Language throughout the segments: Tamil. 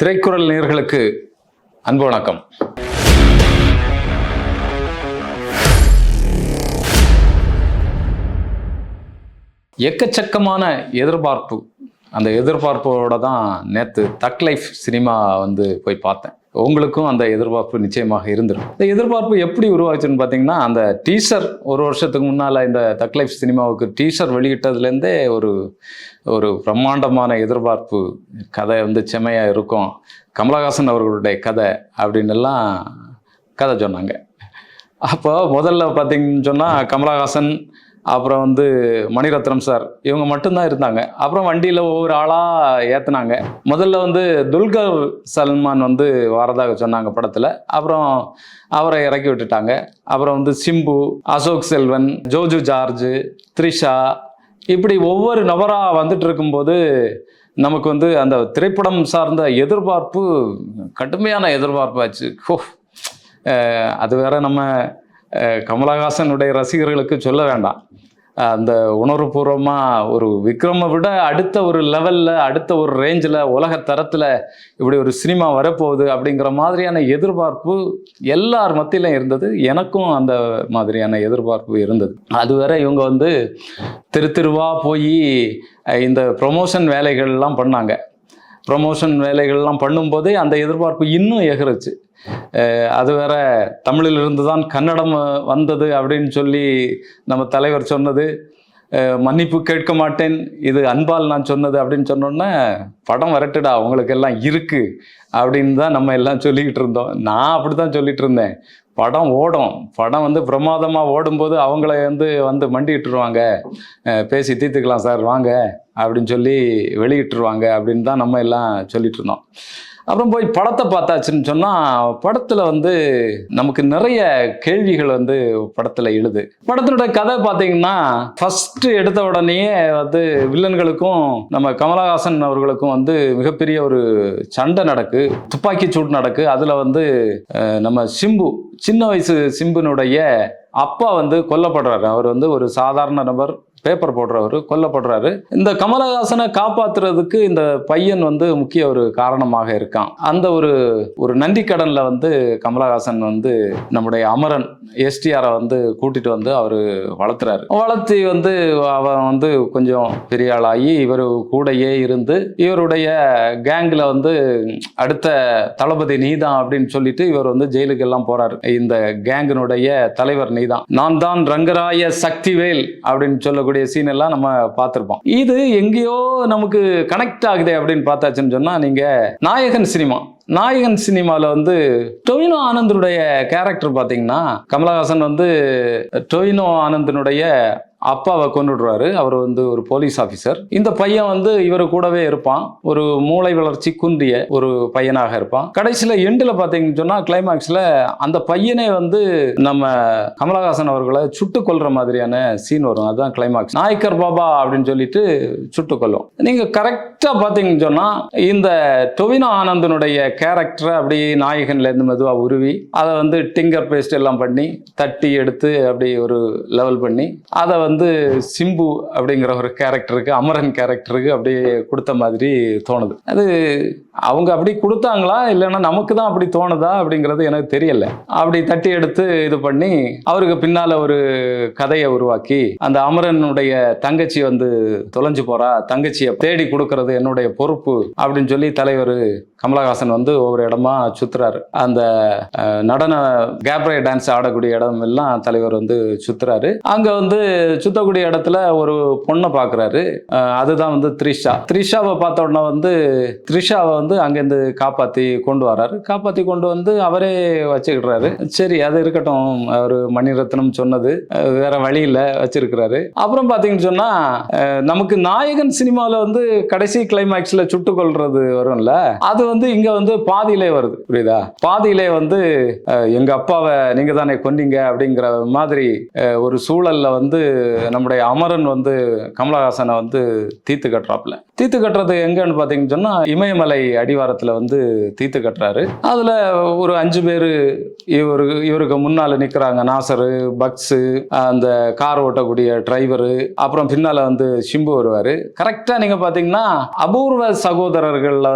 திரைக்குறள் நேயர்களுக்கு அன்பு வணக்கம். எக்கச்சக்கமான எதிர்பார்ப்பு, அந்த எதிர்பார்ப்போட தான் நேற்று தக் லைஃப் சினிமா போய் பார்த்தேன். உங்களுக்கும் அந்த எதிர்பார்ப்பு நிச்சயமாக இருந்திருக்கும். இந்த எதிர்பார்ப்பு எப்படி உருவாச்சுன்னு பார்த்தீங்கன்னா, அந்த டீசர் ஒரு வருஷத்துக்கு முன்னால் இந்த தக் லைஃப் சினிமாவுக்கு டீசர் வெளியிட்டதுலேருந்தே ஒரு பிரம்மாண்டமான எதிர்பார்ப்பு. கதை செமையாக இருக்கும், கமலஹாசன் அவர்களுடைய கதை அப்படின்னு எல்லாம் கதை சொன்னாங்க. அப்போ முதல்ல பார்த்தீங்கன்னு சொன்னால் கமலஹாசன், அப்புறம் மணிரத்னம் சார், இவங்க மட்டும்தான் இருந்தாங்க. அப்புறம் வண்டியில் ஒவ்வொரு ஆளாக ஏற்றுனாங்க. முதல்ல துல்கர் சல்மான் வரதாக சொன்னாங்க படத்தில். அப்புறம் அவரை இறக்கி விட்டுட்டாங்க. அப்புறம் சிம்பு, அசோக் செல்வன், ஜோஜு ஜார்ஜ், த்ரிஷா, இப்படி ஒவ்வொரு நபராக வந்துட்டு இருக்கும்போது நமக்கு அந்த திரைப்படம் சார்ந்த எதிர்பார்ப்பு கடுமையான எதிர்பார்ப்பாச்சு. அது வேற நம்ம கமலஹாசனுடைய ரசிகர்களுக்கு சொல்ல வேண்டாம். அந்த உணர்வுபூர்வமாக ஒரு விக்ரமை விட அடுத்த ஒரு லெவலில், அடுத்த ஒரு ரேஞ்சில், உலக தரத்தில் இப்படி ஒரு சினிமா வரப்போகுது அப்படிங்கிற மாதிரியான எதிர்பார்ப்பு எல்லார் மத்தியிலும் இருந்தது. எனக்கும் அந்த மாதிரியான எதிர்பார்ப்பு இருந்தது. அது வேற இவங்க தெருவா போய் இந்த ப்ரொமோஷன் வேலைகள்லாம் பண்ணாங்க. ப்ரொமோஷன் வேலைகள்லாம் பண்ணும்போதே அந்த எதிர்பார்ப்பு இன்னும் எகிருச்சு. அது வேற தமிழிலிருந்து தான் கன்னடம் வந்தது அப்படின்னு சொல்லி நம்ம தலைவர் சொன்னது, மன்னிப்பு கேட்க மாட்டேன், இது அன்பால் நான் சொன்னது அப்படின்னு சொன்னோன்னே, படம் வரட்டுடா அவங்களுக்கு எல்லாம் இருக்கு அப்படின்னு தான் நம்ம எல்லாம் சொல்லிக்கிட்டு இருந்தோம். நான் அப்படி தான் சொல்லிட்டு இருந்தேன். படம் ஓடும், படம் பிரமாதமாக ஓடும்போது அவங்கள மண்டிட்டுருவாங்க, பேசி தீர்த்துக்கலாம் சார் வாங்க அப்படின்னு சொல்லி வெளியிட்டுருவாங்க அப்படின்னு தான் நம்ம எல்லாம் சொல்லிட்டு இருந்தோம். அப்புறம் போய் படத்தை பார்த்தாச்சுன்னு சொன்னால், படத்தில் நமக்கு நிறைய கேள்விகள் படத்தில் எழுது. படத்தினுடைய கதை பார்த்தீங்கன்னா, ஃபஸ்ட்டு எடுத்த உடனேயே வில்லன்களுக்கும் நம்ம கமலஹாசன் அவர்களுக்கும் மிகப்பெரிய ஒரு சண்டை நடக்கு, துப்பாக்கி சூடு நடக்கு. அதில் நம்ம சிம்பு, சின்ன வயசு சிம்புனுடைய அப்பா கொல்லப்படுறாரு. அவர் ஒரு சாதாரண நபர், பேப்பர் போடுறவர், கொல்லப்படுறாரு. இந்த கமலஹாசனை காப்பாத்துறதுக்கு இந்த பையன் முக்கிய ஒரு காரணமாக இருக்கான். அந்த ஒரு நன்றி கடன்ல கமலஹாசன் நம்முடைய அமரன் எஸ்டிஆரை கூட்டிட்டு அவரு வளர்த்துறாரு. வளர்த்தி அவன் கொஞ்சம் பெரிய ஆளாகி இவர் கூடையே இருந்து இவருடைய கேங்ல அடுத்த தளபதி நீதான் அப்படின்னு சொல்லிட்டு இவர் ஜெயிலுக்கு எல்லாம் போறாரு. இந்த கேங்கினுடைய தலைவர் நீதான், நான் தான் ரங்கராய சக்திவேல் அப்படின்னு சொல்லக்கூடிய சீன் எல்லாம் நம்ம பார்த்திருப்போம். இது எங்கேயோ நமக்கு கனெக்ட் ஆகுது அப்படின்னு பார்த்தாச்சுன்னு சொன்னா, நீங்க நாயகன் சினிமாவில் டொவினோ ஆனந்தனுடைய கேரக்டர் பார்த்தீங்கன்னா, கமலஹாசன் டொவினோ ஆனந்தனுடைய அப்பாவை கொண்டுடுறாரு. அவர் ஒரு போலீஸ் ஆஃபீஸர். இந்த பையன் இவர் கூடவே இருப்பான். ஒரு மூளை வளர்ச்சி குன்றிய ஒரு பையனாக இருப்பான். கடைசியில் எண்டில் பார்த்தீங்கன்னு சொன்னால், கிளைமாக்ஸில் அந்த பையனே நம்ம கமலஹாசன் அவர்களை சுட்டு கொல்ற மாதிரியான சீன் வரும். அதுதான் கிளைமாக்ஸ். நாயக்கர் பாபா அப்படின்னு சொல்லிட்டு சுட்டு கொல்லும். நீங்கள் கரெக்டாக பார்த்தீங்கன்னு சொன்னால், இந்த டொவினோ ஆனந்தனுடைய கேரக்டரை அப்படி நாயகன்லேருந்து மெதுவாக உருவி அதை டிங்கர் பேஸ்ட் எல்லாம் பண்ணி தட்டி எடுத்து அப்படி ஒரு லெவல் பண்ணி அதை சிம்பு அப்படிங்கிற ஒரு கேரக்டருக்கு, அமரன் கேரக்டருக்கு அப்படியே கொடுத்த மாதிரி தோணுது. அது அவங்க அப்படி கொடுத்தாங்களா இல்லைன்னா நமக்கு தான் அப்படி தோணுதா அப்படிங்கிறது எனக்கு தெரியல. அப்படி தட்டி எடுத்து இது பண்ணி அவருக்கு பின்னால ஒரு கதையை உருவாக்கி, அந்த அமரனுடைய தங்கச்சி தொலைஞ்சு போறா, தங்கச்சியை தேடி கொடுக்கறது என்னுடைய பொறுப்பு அப்படின்னு சொல்லி தலைவர் கமலஹாசன் ஒவ்வொரு இடமா சுத்துறாரு. அந்த நடன கேப்ரே டான்ஸ் ஆடக்கூடிய இடம் எல்லாம் தலைவர் சுத்துறாரு. அங்க சுத்தக்கூடிய இடத்துல ஒரு பொண்ணை பாக்குறாரு. அதுதான் த்ரிஷாவை பார்த்த உடனே த்ரிஷாவை அங்கிருந்து காப்பாத்தி கொண்டு வர்றாரு. காப்பாத்தி கொண்டு அவரே வச்சுக்கிடுறாரு. சரி, அது இருக்கட்டும், அவரு மணிரத்னம் சொன்னது, வேற வழியில வச்சிருக்கிறாரு. அப்புறம் பாத்தீங்கன்னு சொன்னா, நமக்கு நாயகன் சினிமாவில் கடைசி கிளைமேக்ஸ்ல சுட்டு கொள்றது வரும்ல, அது இங்க பாதியிலே வருது. புரியுதா? பாதியிலே எங்க அப்பாவை நீங்க தானே கொன்னீங்க அப்படிங்கிற மாதிரி ஒரு சூழல்ல நம்முடைய அமரன் கமலஹாசனை தீர்த்து கட்டுறாப்புல. தீர்த்து கட்டுறது எங்கன்னு பாத்தீங்கன்னு சொன்னா, இமயமலை அடிவாரத்துல தீர்த்து கட்டுறாரு. அதுல ஒரு 5 பேரு இவருக்கு முன்னால நிக்கிறாங்க. நாசரு, பக்ஸு, அந்த கார் ஓட்டக்கூடிய டிரைவரு, அப்புறம் பின்னால சிம்பு வருவாரு. கரெக்டா நீங்க பாத்தீங்கன்னா, அபூர்வ சகோதரர்கள்ல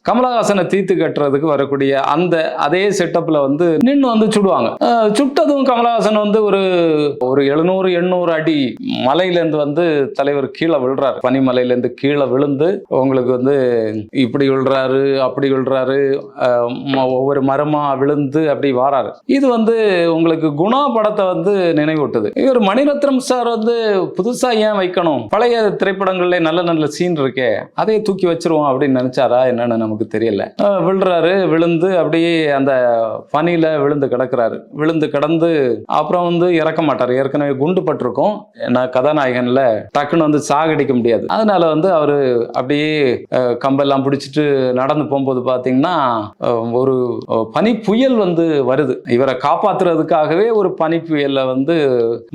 கமலஹாசன் கமலஹாசனை தீர்த்து கட்டுறதுக்கு வரக்கூடிய அந்த அதே செட்டப்ல வந்து நின்று வந்து சுடுவாங்க. சுட்டதும் கமலஹாசன் வந்து ஒரு 700-800 அடி மலையிலேருந்து வந்து தலைவர் கீழே விழுறாரு. பனிமலையிலேருந்து கீழே விழுந்து உங்களுக்கு வந்து இப்படி விழுறாரு, அப்படி விழுறாரு, ஒவ்வொரு மரமா விழுந்து அப்படி வாராரு. இது வந்து உங்களுக்கு குணா படத்தை வந்து நினைவூட்டுது. இவர் மணிரத்னம் சார் வந்து புதுசா ஏன் வைக்கணும், பழைய திரைப்படங்கள்ல நல்ல நல்ல சீன் இருக்கே அதையே தூக்கி வச்சிருவோம் அப்படின்னு நினைச்சாரா என்னன்னு நமக்கு தெரியல. விழுறாரு, விழுந்து அப்படியே அந்த பனியில விழுந்து கிடக்குறாரு. விழுந்து கிடந்து அப்புறம் வந்து இறக்க மாட்டார். ஏற்கனவே குண்டு பட்டிருக்கும். ஏன்னா கதாநாயகன்ல டக்குன்னு வந்து சாகடிக்க முடியாது. அதனால வந்து அவரு அப்படியே கம்பெல்லாம் பிடிச்சிட்டு நடந்து போகும்போது பாத்தீங்கன்னா ஒரு பனி புயல் வந்து வருது. இவரை காப்பாத்துறதுக்காகவே ஒரு பனி புயல்ல வந்து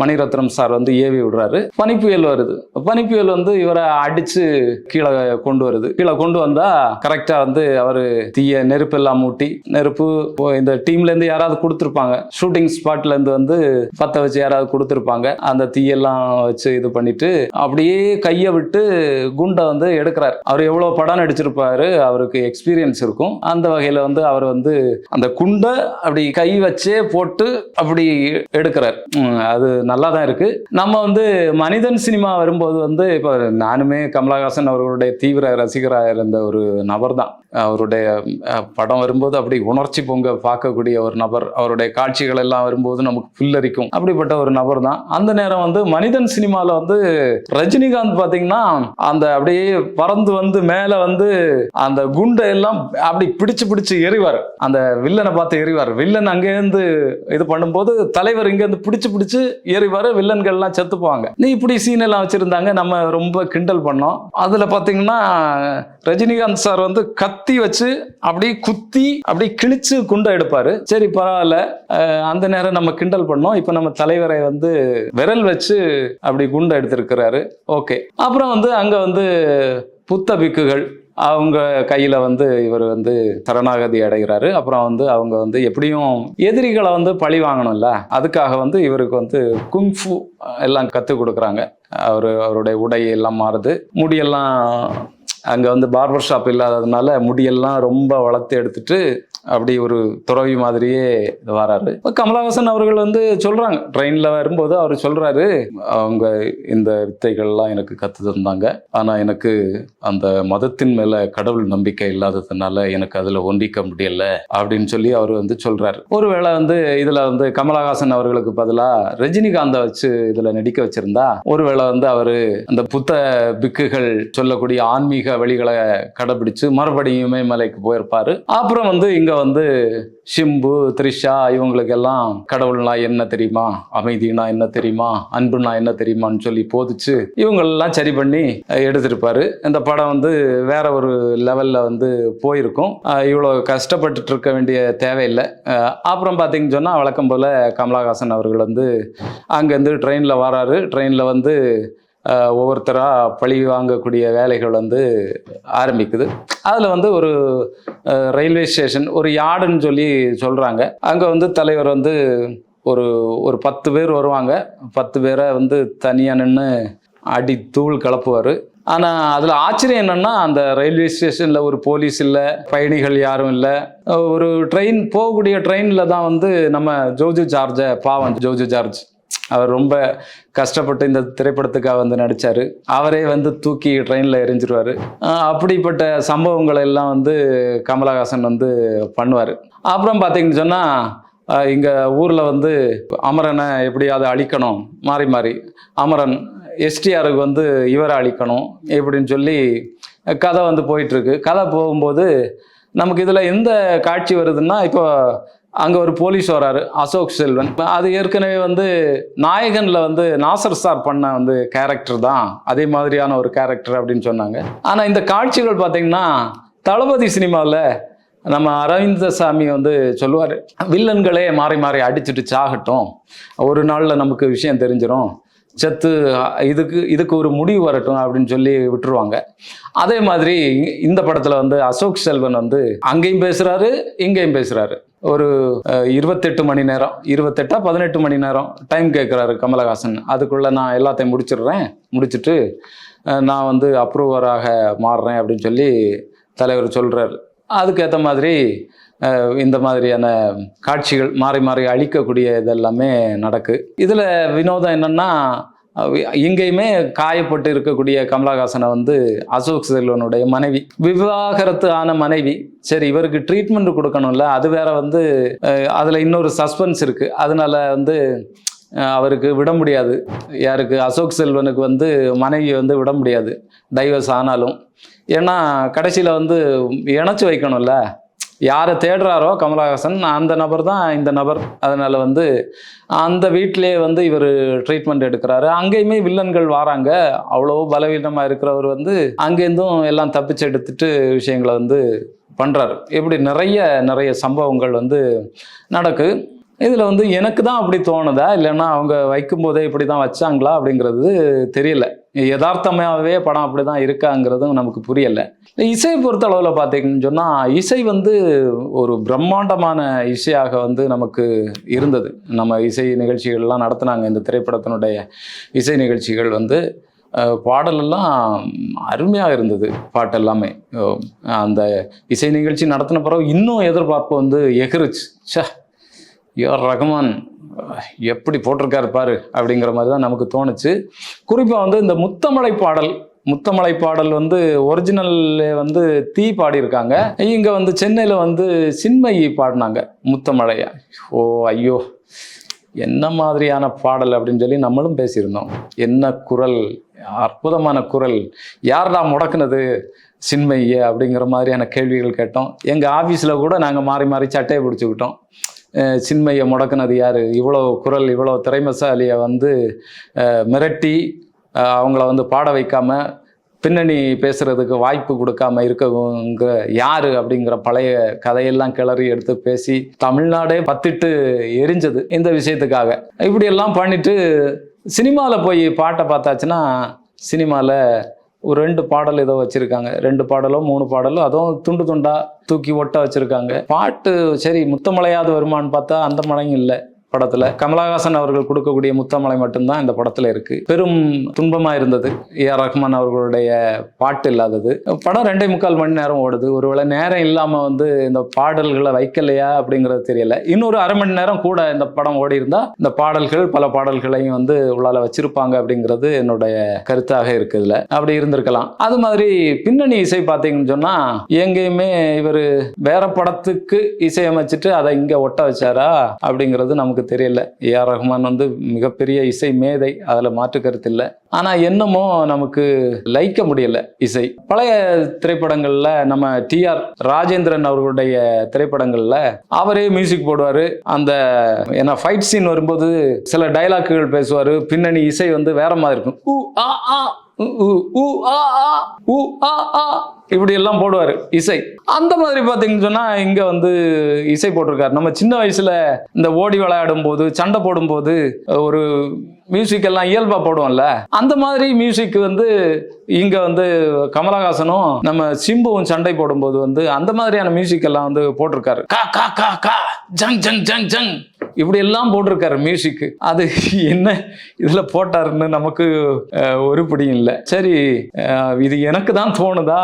மணிரத்னம் சார் வந்து ஏவி விடுறாரு. பனி புயல் வருது. பனி புயல் வந்து இவரை அடிச்சு கீழே கொண்டு வருது. கீழே கொண்டு வந்தா கரெக்டா வந்து அவரு தீய நெருப்பு எல்லாம் மூட்டி, நெருப்பு இந்த டீம்ல இருந்து யாராவது கொடுத்துருப்பாங்க, ஷூட்டிங் ஸ்பாட்ல இருந்து வந்து பத்த வச்சு யாராவது கொடுத்துருப்பாங்க. அந்த தீயெல்லாம் வச்சு இது பண்ணிட்டு அப்படியே கையை விட்டு குண்டை வந்து எடுக்கிறார். அவர் எவ்வளவு படம் நடிச்சிருப்பாரு, அவருக்கு எக்ஸ்பீரியன்ஸ் இருக்கும். அந்த வகையில வந்து அவர் வந்து அந்த குண்டை அப்படி கை வச்சே போட்டு அப்படி எடுக்கிறார். அது நல்லா தான் இருக்கு. நம்ம வந்து மனிதன் சினிமா வரும்போது வந்து இப்போ நானுமே கமலஹாசன் அவர்களுடைய தீவிர ரசிகராக இருந்த ஒரு நபர் தான். அவருடைய படம் வரும்போது அப்படி உணர்ச்சி பொங்க பார்க்கக்கூடிய ஒரு நபர். அவருடைய காட்சிகள் எல்லாம் வரும்போது நமக்கு புல்லரிக்கும். அப்படிப்பட்ட ஒரு நபர் தான். அந்த நேரம் வந்து மனிதன் சினிமாவில் வந்து ரஜினிகாந்த் பார்த்தீங்கன்னா அந்த அப்படியே பறந்து வந்து மேலே வந்து அந்த குண்டை எல்லாம் அப்படி பிடிச்சு எறிவார். அந்த வில்லனை பார்த்து எறிவார். வில்லன் அங்கேருந்து இது பண்ணும்போது தலைவர் இங்கேருந்து பிடிச்சு எறிவார். வில்லன்கள் எல்லாம் செத்து போவாங்க. நீ இப்படி சீன் எல்லாம் வச்சிருந்தாங்க. நம்ம ரொம்ப கிண்டல் பண்ணோம். அதுல பாத்தீங்கன்னா ரஜினிகாந்த் சார் வந்து கத்தி வச்சு அப்படி குத்தி அப்படி கிழிச்சு குண்டை எடுப்பாரு. சரி பரவாயில்ல, அந்த நேரம் நம்ம கிண்டல் பண்ணோம். இப்ப நம்ம தலைவரை வந்து விரல் வச்சு அப்படி குண்டை எடுத்திருக்கிறாரு. ஓகே. அப்புறம் வந்து அங்க வந்து புத்த பிக்குகள் அவங்க கையில வந்து இவர் வந்து சரணாகதி அடைகிறாரு. அப்புறம் வந்து அவங்க வந்து எப்படியும் எதிரிகளை வந்து பழி வாங்கணும்ல, அதுக்காக வந்து இவருக்கு வந்து குங்ஃபு எல்லாம் கற்றுக் கொடுக்குறாங்க. அவருடைய உடை எல்லாம் மாறுது. முடியெல்லாம் அங்கே வந்து பார்பர் ஷாப் இல்லாததுனால முடியெல்லாம் ரொம்ப வளர்த்து எடுத்துட்டு அப்படி ஒரு துறவி மாதிரியே வராரு. இப்போ கமலஹாசன் அவர்கள் வந்து சொல்றாங்க, ட்ரெயினில் வரும்போது அவர் சொல்றாரு, அவங்க இந்த வித்தைகள்லாம் எனக்கு கற்று தந்தாங்க. ஆனால் எனக்கு அந்த மதத்தின் மேல கடவுள் நம்பிக்கை இல்லாததுனால எனக்கு அதில் ஒன்றிக்க முடியல அப்படின்னு சொல்லி அவர் வந்து சொல்றாரு. ஒருவேளை வந்து இதுல வந்து கமலஹாசன் அவர்களுக்கு பதிலாக ரஜினிகாந்தை வச்சு இதுல நடிக்க வச்சிருந்தா ஒருவேளை வந்து அவரு அந்த புத்த பிக்குகள் சொல்லக்கூடிய ஆன்மீக வழிகளை கடைபிடிச்சு மறுபடியுமே மலைக்கு போயிருப்பாரு. அப்புறம் வந்து இங்க வந்து ஷிம்பு, த்ரிஷா இவங்களுக்கெல்லாம் கடவுள்னா என்ன தெரியுமா, அமைதினா என்ன தெரியுமா, அன்புனா என்ன தெரியுமான்னு சொல்லி போதிச்சு இவங்களெல்லாம் சரி பண்ணி எடுத்திருப்பாரு. இந்த படம் வந்து வேற ஒரு லெவல்ல வந்து போயிருக்கும். இவ்வளோ கஷ்டப்பட்டுட்டு இருக்க வேண்டிய தேவையில்லை. அப்புறம் பார்த்தீங்கன்னு சொன்னால் வழக்கம் போல கமலஹாசன் அவர்கள் வந்து அங்கேருந்து ட்ரெயினில் வராரு. ட்ரெயினில் வந்து ஒவ்வொருத்தராக பழி வாங்கக்கூடிய வேலைகள் வந்து ஆரம்பிக்குது. அதில் வந்து ஒரு ரயில்வே ஸ்டேஷன், ஒரு யார்டுன்னு சொல்லி சொல்கிறாங்க. அங்கே வந்து தலைவர் வந்து ஒரு 10 பேர் வருவாங்க. 10 பேரை வந்து தனியாக நின்று அடி தூள் கலப்புவார். ஆனால் அதில் ஆச்சரியம் என்னென்னா, அந்த ரயில்வே ஸ்டேஷனில் ஒரு போலீஸ் இல்லை, பயணிகள் யாரும் இல்லை. ஒரு ட்ரெயின் போகக்கூடிய ட்ரெயினில் தான் வந்து நம்ம ஜோஜு ஜார்ஜை, பாவம் ஜோஜு ஜார்ஜ், அவர் ரொம்ப கஷ்டப்பட்டு இந்த திரைப்படத்துக்காக வந்து நடித்தார். அவரே வந்து தூக்கி ட்ரெயினில் எரிஞ்சிருவார். அப்படிப்பட்ட சம்பவங்களை எல்லாம் வந்து கமலஹாசன் வந்து பண்ணுவார். அப்புறம் பார்த்தீங்கன்னு சொன்னால் இங்கே ஊரில் வந்து அமரனை எப்படியாவது அழிக்கணும், மாறி மாறி அமரன் எஸ்டிஆருக்கு வந்து இவரை அழிக்கணும் இப்படின்னு சொல்லி கதை வந்து போயிட்டுருக்கு. கதை போகும்போது நமக்கு இதில் எந்த காட்சி வருதுன்னா, இப்போ அங்கே ஒரு போலீஸ் வராரு, அசோக் செல்வன். அது ஏற்கனவே வந்து நாயகனில் வந்து நாசர் சார் பண்ண வந்து கேரக்டர் தான், அதே மாதிரியான ஒரு கேரக்டர் அப்படின்னு சொன்னாங்க. ஆனால் இந்த காட்சிகள் பார்த்தீங்கன்னா தளபதி சினிமாவில் நம்ம அரவிந்தசாமி வந்து சொல்லுவார், வில்லன்களே மாறி மாறி அடிச்சுட்டு சாகட்டும், ஒரு நாளில் நமக்கு விஷயம் தெரிஞ்சிடும், செத்து இதுக்கு ஒரு முடிவு வரட்டும் அப்படின்னு சொல்லி விட்டுருவாங்க. அதே மாதிரி இந்த படத்தில் வந்து அசோக் செல்வன் வந்து அங்கேயும் பேசுகிறாரு, இங்கேயும் பேசுகிறாரு. ஒரு 28 மணி நேரம், 18 மணி நேரம் டைம் கேட்குறாரு கமலஹாசன். அதுக்குள்ளே நான் எல்லாத்தையும் முடிச்சுட்டு நான் வந்து அப்ரூவராக மாறுறேன் அப்படின்னு சொல்லி தலைவர் சொல்கிறார். அதுக்கேற்ற மாதிரி இந்த மாதிரியான காட்சிகள் மாறி மாறி அழிக்கக்கூடிய இதெல்லாமே நடக்கு. இதில் வினோதம் என்னன்னா, இங்கேயுமே காயப்பட்டு இருக்கக்கூடிய கமலஹாசனை வந்து அசோக் செல்வனுடைய மனைவி, விவாகரத்து ஆன மனைவி. சரி, இவருக்கு ட்ரீட்மெண்ட் கொடுக்கணும்ல, அது வேற வந்து அதில் இன்னொரு சஸ்பென்ஸ் இருக்கு. அதனால வந்து அவருக்கு விட முடியாது. யாருக்கு? அசோக் செல்வனுக்கு வந்து மனைவி வந்து விட முடியாது டைவர்ஸ் ஆனாலும். ஏன்னா கடைசியில் வந்து இணைச்சி வைக்கணும்ல. யாரை தேடுறாரோ கமலஹாசன், அந்த நபர் தான் இந்த நபர். அதனால வந்து அந்த வீட்டிலேயே வந்து இவர் ட்ரீட்மெண்ட் எடுக்கிறாரு. அங்கேயுமே வில்லன்கள் வராங்க. அவ்வளோ பலவீனமாக இருக்கிறவர் வந்து அங்கேருந்தும் எல்லாம் தப்பிச்சு எடுத்துட்டு விஷயங்களை வந்து பண்ணுறாரு. இப்படி நிறைய சம்பவங்கள் வந்து நடக்கு. இதில் வந்து எனக்கு தான் அப்படி தோணுதா, இல்லைன்னா அவங்க வைக்கும்போதே இப்படி தான் வச்சாங்களா அப்படிங்கிறது தெரியல. யதார்த்தமாகவே படம் அப்படி தான் இருக்காங்கிறதும் நமக்கு புரியலை. இசையை பொறுத்தளவில் பார்த்தீங்கன்னு சொன்னால், இசை வந்து ஒரு பிரம்மாண்டமான இசையாக வந்து நமக்கு இருந்தது. நம்ம இசை நிகழ்ச்சிகள்லாம் நடத்துனாங்க. இந்த திரைப்படத்தினுடைய இசை நிகழ்ச்சிகள் வந்து பாடலெல்லாம் அருமையாக இருந்தது. பாட்டு எல்லாமே அந்த இசை நிகழ்ச்சி நடத்தின பிறகு இன்னும் எதிர்பார்ப்பு வந்து எகிருச்சு. ஏஆர் ரஹ்மான் எப்படி போட்டிருக்காரு பாரு அப்படிங்கிற மாதிரி தான் நமக்கு தோணுச்சு. குறிப்பாக வந்து இந்த முத்தமலை பாடல் வந்து ஒரிஜினல்ல வந்து தீ பாடியிருக்காங்க. இங்கே வந்து சென்னையில் வந்து சின்மயி பாடினாங்க முத்தமலையா. ஓ ஐயோ, என்ன மாதிரியான பாடல் அப்படின்னு சொல்லி நம்மளும் பேசியிருந்தோம். என்ன குரல், அற்புதமான குரல், யார்டா முடக்குனது சின்மய்ய அப்படிங்கிற மாதிரியான கேள்விகள் கேட்டோம். எங்கள் ஆஃபீஸில் கூட நாங்கள் மாறி மாறி சட்டையை பிடிச்சிக்கிட்டோம். சின்மையை முடக்குனது யார்? இவ்வளோ குரல், இவ்வளோ திறமைசாலியை வந்து மிரட்டி அவங்கள வந்து பாட வைக்காம, பின்னணி பேசுகிறதுக்கு வாய்ப்பு கொடுக்காம இருக்கவங்க யார் அப்படிங்கிற பழைய கதையெல்லாம் கிளறி எடுத்து பேசி தமிழ்நாடே பத்திட்டு எரிஞ்சது இந்த விஷயத்துக்காக. இப்படியெல்லாம் பண்ணிட்டு சினிமாவில் போய் பாட்டை பார்த்தாச்சுன்னா, சினிமாவில் ஒரு 2 பாடல் ஏதோ வச்சுருக்காங்க. 2 பாடலோ 3 பாடலோ, அதுவும் துண்டு துண்டாக தூக்கி ஒட்ட வச்சுருக்காங்க. பாட்டு சரி முத்தமலையாவது வருமானு பார்த்தா அந்த மழையும் இல்லை படத்தில். கமலஹாசன் அவர்கள் கொடுக்கக்கூடிய முத்தமலை மட்டும்தான் இந்த படத்தில் இருக்குது. பெரும் துன்பமாக இருந்தது ஏஆர் ரஹ்மான் அவர்களுடைய பாட்டு இல்லாதது. படம் 2.25 மணி நேரம் ஓடுது. ஒருவேளை நேரம் இல்லாமல் வந்து இந்த பாடல்களை வைக்கலையா அப்படிங்கிறது தெரியல. இன்னொரு அரை மணி நேரம் கூட இந்த படம் ஓடி இருந்தால் இந்த பாடல்கள், பல பாடல்களையும் வந்து உள்ளால வச்சிருப்பாங்க அப்படிங்கிறது என்னுடைய கருத்தாக இருக்குதுல. அப்படி இருந்திருக்கலாம். அது மாதிரி பின்னணி இசை பார்த்தீங்கன்னு சொன்னால், எங்கேயுமே இவர் வேற படத்துக்கு இசையமைச்சிட்டு அதை இங்கே ஒட்ட வச்சாரா அப்படிங்கிறது நமக்கு தெரியல. ஏஆர் ரஹ்மான் வந்து மிகப்பெரிய இசை மேதை, அதுல மாற்று கருத்து இல்லை. ஆனா என்னமோ நமக்கு லைக்க முடியல இசை. பழைய திரைப்படங்கள்ல நம்ம டிஆர் ராஜேந்திரன் அவர்களுடைய திரைப்படங்கள்ல அவரே மியூசிக் போடுவாரு. அந்த ஏன்னா ஃபைட் சீன் வரும்போது சில டைலாக்குகள் பேசுவாரு. பின்னணி இசை வந்து வேற மாதிரி இருக்கும். இப்படி எல்லாம் போடுவார் இசை. அந்த மாதிரி பார்த்தீங்கன்னு சொன்னால் இங்கே வந்து இசை போட்டிருக்காரு. நம்ம சின்ன வயசுல இந்த ஓடி விளையாடும் போது, சண்டை போடும்போது ஒரு மியூசிக் எல்லாம் இயல்பா போடுவோம்ல, அந்த மாதிரி மியூசிக் வந்து இங்க வந்து கமலஹாசனும் நம்ம சிம்புவும் சண்டை போடும்போது வந்து அந்த மாதிரியான மியூசிக் எல்லாம் வந்து போட்டிருக்காரு. கா கா கா கா ஜங் ஜங் ஜங் ஜங் இப்படி எல்லாம் போட்டிருக்காரு மியூசிக். அது என்ன இதுல போட்டாருன்னு நமக்கு ஒரு பிடியும் இல்லை. சரி, இது எனக்கு தான் தோணுதா,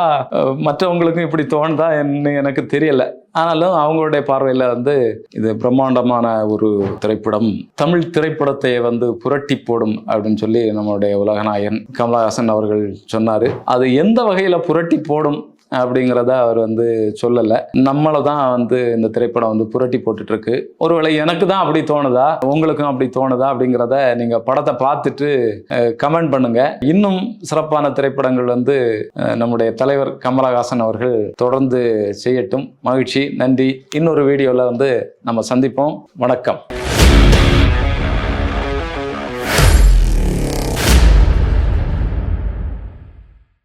மற்றவங்களுக்கும் இப்படி தோணுதா என்ன எனக்கு தெரியல. ஆனாலும் அவங்களுடைய பார்வையில் வந்து இது பிரம்மாண்டமான ஒரு திரைப்படம், தமிழ் திரைப்படத்தை வந்து புரட்டி போடும் அப்படின்னு சொல்லி நம்மளுடைய உலகநாயகன் கமலஹாசன் அவர்கள் சொன்னார். அது எந்த வகையில் புரட்டி போடும் அப்படிங்கிறத அவர் வந்து சொல்லலை. நம்மளை தான் வந்து இந்த திரைப்படம் வந்து புரட்டி போட்டுட்டு இருக்கு. ஒருவேளை எனக்கு தான் அப்படி தோணுதா, உங்களுக்கும் அப்படி தோணுதா அப்படிங்கிறத நீங்கள் படத்தை பார்த்துட்டு கமெண்ட் பண்ணுங்க. இன்னும் சிறப்பான திரைப்படங்கள் வந்து நம்முடைய தலைவர் கமலஹாசன் அவர்கள் தொடர்ந்து செய்யட்டும். மகிழ்ச்சி, நன்றி. இன்னொரு வீடியோவில் வந்து நம்ம சந்திப்போம். வணக்கம்.